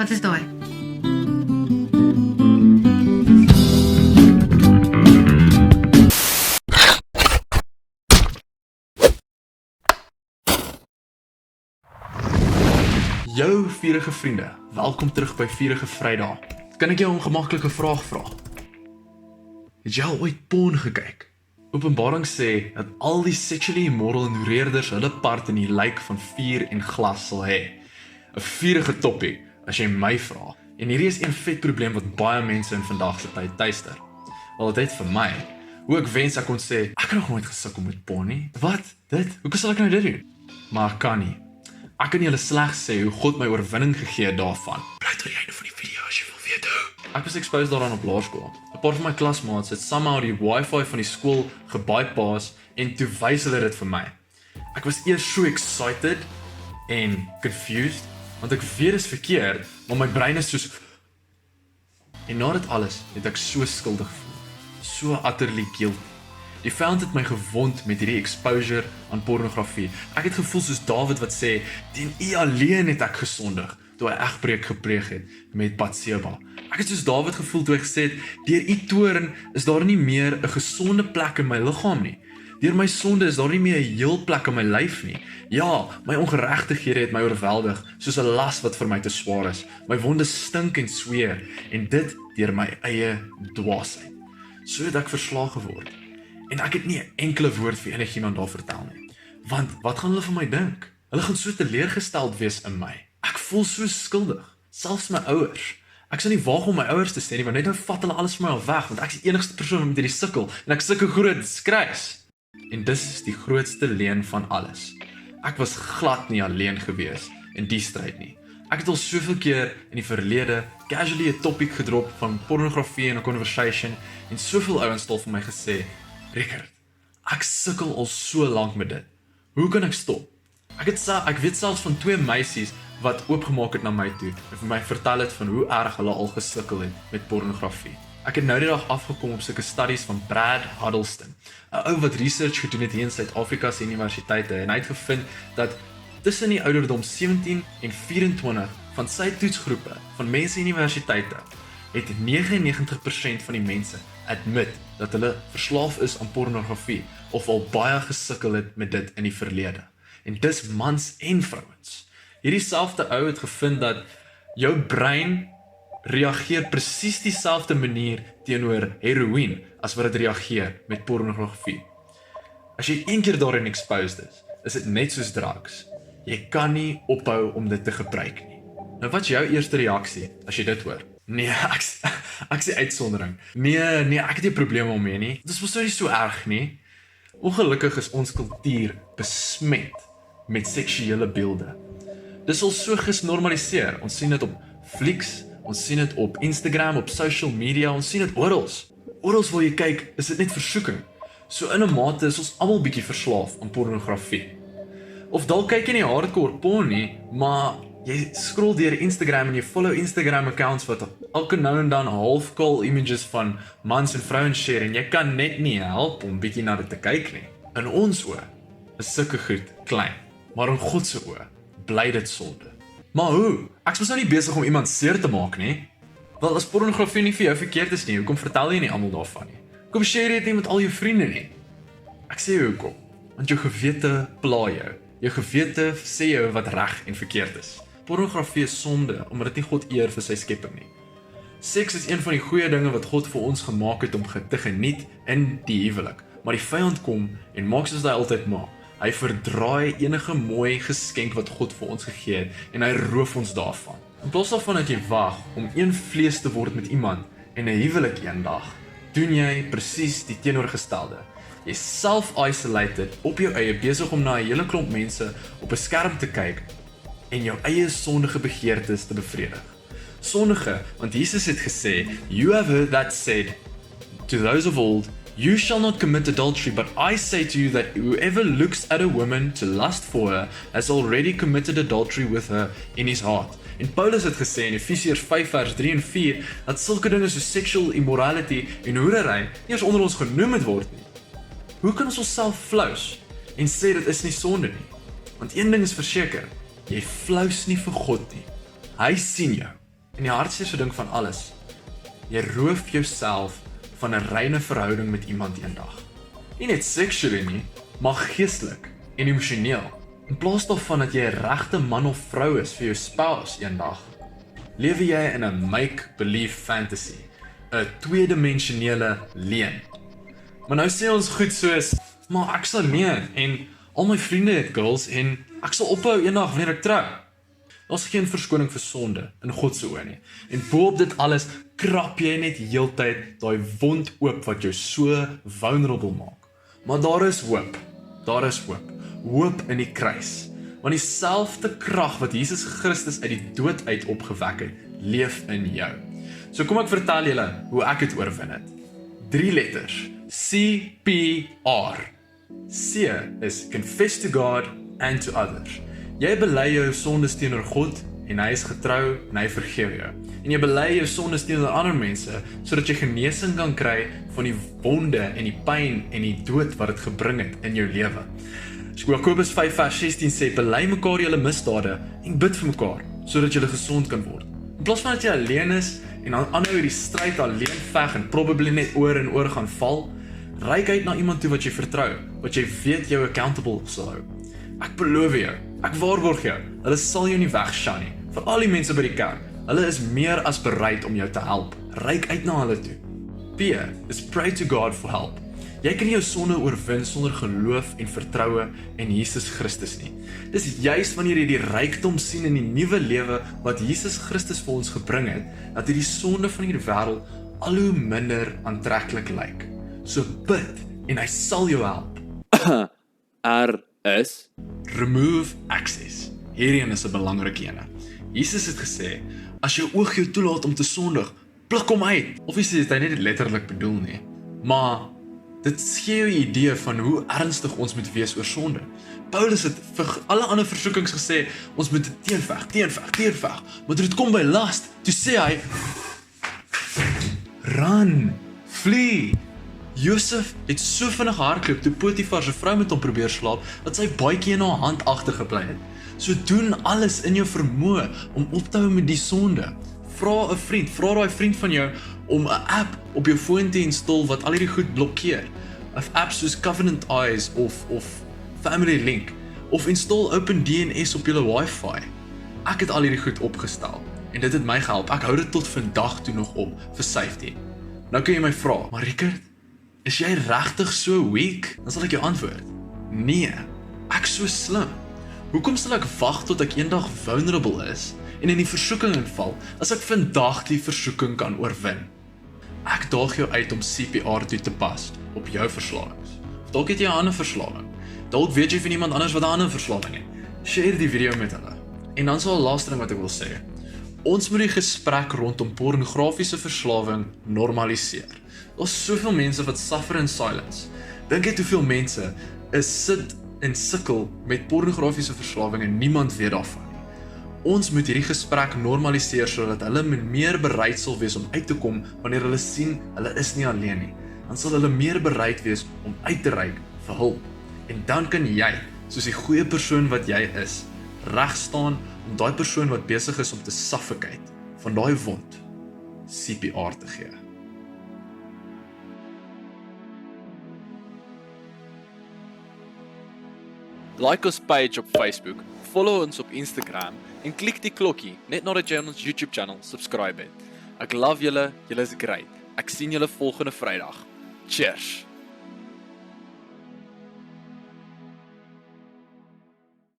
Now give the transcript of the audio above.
Wat is daai? Jou vierige vriende, welkom terug by Vierige Vrydag. Kan ek jou 'n ongemaklike vraag vra? Het jy al ooit porn gekyk? Openbaring sê dat al die sexually immoral ignoreerders hulle part in die lijk van vuur en glas sal hê. 'n Vierige toppie, as jy my vra. En hierdie is een vet probleem wat baie mense in vandag se tyd tuister. Wel, dit vir my, hoe ek wens ek kon sê, ek het nog nooit gesukkel met porn nie. Wat? Dit? Hoe sal ek nou dit doen? Maar ek kan nie. Ek kan julle slegs sê hoe God my oorwinning gegee het daarvan. Bly tot die einde van die video as jy wil weet hoe. Ek was exposed daaraan op laerskool. 'n Paar van my klasmaats het somehow die wifi van die skool gebypass en toe wys hulle dit vir my. Ek was eers so excited en confused, want ek weet dit is verkeerd, maar my brein is soos... En na dit alles het ek so skuldig gevoel, so utterly guilty. Die vyand het my gewond met hierdie exposure aan pornografie. Ek het gevoel soos Dawid wat sê, teen U alleen het ek gesondig, toe hy egbreek gepleeg het met Batseba. Ek het soos Dawid gevoel toe hy gesê het, deur U toorn is daar nie meer 'n gesonde plek in my liggaam nie. Deur my sonde is daar nie meer 'n heel plek in my lyf nie. Ja, my ongeregtighede het my oorweldig, soos 'n las wat vir my te swaar is. My wonde stink en sweer, en dit deur my eie dwaasheid. So het ek verslae geword. En ek het nie 'n enkele woord vir enigiemand daar vertel nie. Want wat gaan hulle van my dink? Hulle gaan so teleurgesteld wees in my. Ek voel so skuldig, selfs my ouers. Ek sal nie waag om my ouers te sê nie, want net nou vat hulle alles van my al weg, want ek is die enigste persoon met hierdie sukkel, en ek sulke groot skreis. En dis is die grootste leuen van alles. Ek was glad nie alleen gewees in die stryd nie. Ek het al soveel keer in die verlede casually 'n topic gedrop van pornografie in 'n conversation, en soveel ouens het al vir my gesê, Rickert, ek sukkel al so lank met dit. Hoe kan ek stop? Ek weet selfs van 2 meisies wat oopgemaak het na my toe en vir my vertel het van hoe erg hulle al gesukkel het met pornografie. Ek het nou die dag afgekom op sulke studies van Brad Huddleston, 'n ou wat research gedoen het hier in Suid-Afrika se universiteite, en hy het gevind dat tussen die ouderdom 17 en 24 van sy toetsgroepe van mense in universiteite het 99% van die mense admit dat hulle verslaaf is aan pornografie of al baie gesukkel het met dit in die verlede. En dis mans en vrouens. Hierdie selfde ou het gevind dat jou brein reageer presies dieselfde manier teenoor heroïne as wat dit reageer met pornografie. As jy een keer daarin exposed is dit net soos drugs. Jy kan nie ophou om dit te gebruik nie. Nou wat is jou eerste reaksie as jy dit hoor? Nee, ek sê uitsondering. Nee, ek het nie probleme omheen nie. Dit is mos nie so erg nie. Ongelukkig is ons kultuur besmet met seksuele beelde. Dis al so genormaliseer. Ons sien dit op flieks, ons sien dit op Instagram, op social media, ons sien dit oral. Oral waar jy kyk, is dit net versoeking. So in 'n mate is ons almal bietjie verslaaf aan pornografie. Of dalk kyk jy nie hardcore porn nie, maar jy scroll deur Instagram en jy follow Instagram accounts wat elke nou en dan halfkaal images van mans en vrouens share, en jy kan net nie help om bietjie na dit te kyk nie. In ons oë is sulke goed klein, maar in God se oë bly dit sonde. Maar hoe? Ek is nou nie besig om iemand seer te maak nie. Wel, as pornografie nie vir jou verkeerd is nie, hoekom vertel jy nie almal daarvan nie? Hoekom share jy dit nie met al jou vriende nie? Ek sê hoekom, want jou gewete pla jou. Jou gewete sê jou wat reg en verkeerd is. Pornografie is sonde, omdat dit nie God eer vir sy skepping nie. Seks is een van die goeie dinge wat God vir ons gemaak het om te geniet in die huwelik. Maar die vyand kom en maak soos hy altyd maak. Hy verdraai enige mooi geskenk wat God vir ons gegee het, en hy roof ons daarvan. In plaas daarvan dat jy wag om een vlees te word met iemand en 'n huwelik eendag, doen jy presies die teenoorgestelde. Jy self-isolated op jou eie, besig om na 'n hele klomp mense op 'n skerm te kyk en jou eie sondige begeertes te bevredig. Sondige, want Jesus het gesê, "You have heard that said to those of old, you shall not commit adultery, but I say to you that whoever looks at a woman to lust for her has already committed adultery with her in his heart." En Paulus het gesê in Efesiërs 5 vers 3 en 4 dat sulke dinge soos sexual immorality en hoerery nie eens onder ons genoem het word nie. Hoe kan ons onsself flous en sê dit is nie sonde nie? Want een ding is verseker, jy flous nie vir God nie. Hy sien jou. En die hartseerste ding van alles, jy roof jouself van 'n reine verhouding met iemand eendag. Nie net sexually nie, maar geestelik en emosioneel. In plaas daarvan dat jy 'n regte man of vrou is vir jou spouse eendag, lewe jy in 'n make-believe fantasy, 'n tweedimensionele leuen. Maar nou sê ons goed soos, maar ek sal nee, en al my vriende het girls, en ek sal ophou eendag wanneer ek trou. Daar's geen verskoning vir sonde in God se oë nie. En boop dit alles krap jy net heeltyd daai wond oop wat jou so vulnerable maak. Maar daar is hoop. Daar is hoop. Hoop in die kruis. Want dieselfde krag wat Jesus Christus uit die dood uit opgewek het, leef in jou. So kom ek vertel julle hoe ek dit oorwin het. 3 letters. CPR. C is confess to God and to others. Jy bely jou sondes teenoor God en hy is getrou en hy vergewe jou. En jy bely jou sondes teenoor ander mense sodat jy genesing kan kry van die wonde en die pyn en die dood wat dit gebring het in jou lewe. So Jakobus 5 vers 16 sê, bely mekaar julle misdade en bid vir mekaar sodat julle gesond kan word. In plaas van dat jy alleen is en dan aanhou die stryd alleen veg en probably net oor en oor gaan val, reik uit na iemand toe wat jy vertrou, wat jy weet jou accountable sal hou. Ek beloof jou, ek waarborg jou, hulle sal jou nie wegshaan nie. Vir al die mense by die kerk, hulle is meer as bereid om jou te help. Reik uit na hulle toe. P is pray to God for help. Jy kan nie jou sonde oorwin sonder geloof en vertroue in Jesus Christus nie. Dis juis wanneer jy die rykdom sien in die nuwe lewe wat Jesus Christus vir ons gebring het, dat hierdie sonde van hierdie wêreld al hoe minder aantreklik lyk. So bid en hy sal jou help. is Remove access. Hierheen is 'n belangrike ene. Jesus het gesê, as jou oog jou toelaat om te sondig, pluk hom uit. Obviously het hy nie dit letterlik bedoel nie, maar dit gee jou 'n idee van hoe ernstig ons moet wees oor sonde. Paulus het vir alle ander versoekings gesê, ons moet dit teenveg, maar toe dit kom by last, toe sê hy, run, flee. Josef het so vinnig hardloop toe Potifar se vrou met hom probeer slaap, dat sy baadjie in haar hand agtergebly het. So doen alles in jou vermoë om op te hou met die sonde. Vra 'n vriend, vra daai vriend van jou om 'n app op jou foon te install wat al hierdie goed blokkeer. 'n App soos Covenant Eyes of Family Link, of install OpenDNS op jou Wi-Fi. Ek het al hierdie goed opgestel en dit het my gehelp. Ek hou dit tot vandag toe nog op vir safety. Nou kan jy my vra, maar Rickert, is jy regtig so weak? Dan sal ek jou antwoord, nee, ek so slim. Hoekom sal ek wag tot ek eendag vulnerable is en in die versoeking inval, as ek vandag die versoeking kan oorwin? Ek daag jou uit om CPR toe te pas op jou verslawings. Of dalk het jy 'n ander verslawing. Dalk weet jy van iemand anders wat 'n ander verslawing het. Share die video met hulle. En dan sal 'n laaste ding wat ek wil sê. Ons moet die gesprek rondom pornografiese verslawing normaliseer. Daar's soveel mense wat suffer in silence. Dink jy hoeveel mense sit en sukkel met pornografiese verslawing en niemand weet daarvan nie. Ons moet hierdie gesprek normaliseer sodat hulle meer bereid sal wees om uit te kom wanneer hulle sien hulle is nie alleen nie. Dan sal hulle meer bereid wees om uit te reik vir hulp. En dan kan jy, soos die goeie persoon wat jy is, reg staan om daai persoon wat besig is om te suffocate van daai wond CPR te gee. like ons page op Facebook, follow ons op Instagram en klik die klokkie net nadat jy ons YouTube channel subscribe het. Ek love julle, julle is great. Ek sien julle volgende Vrydag. Cheers.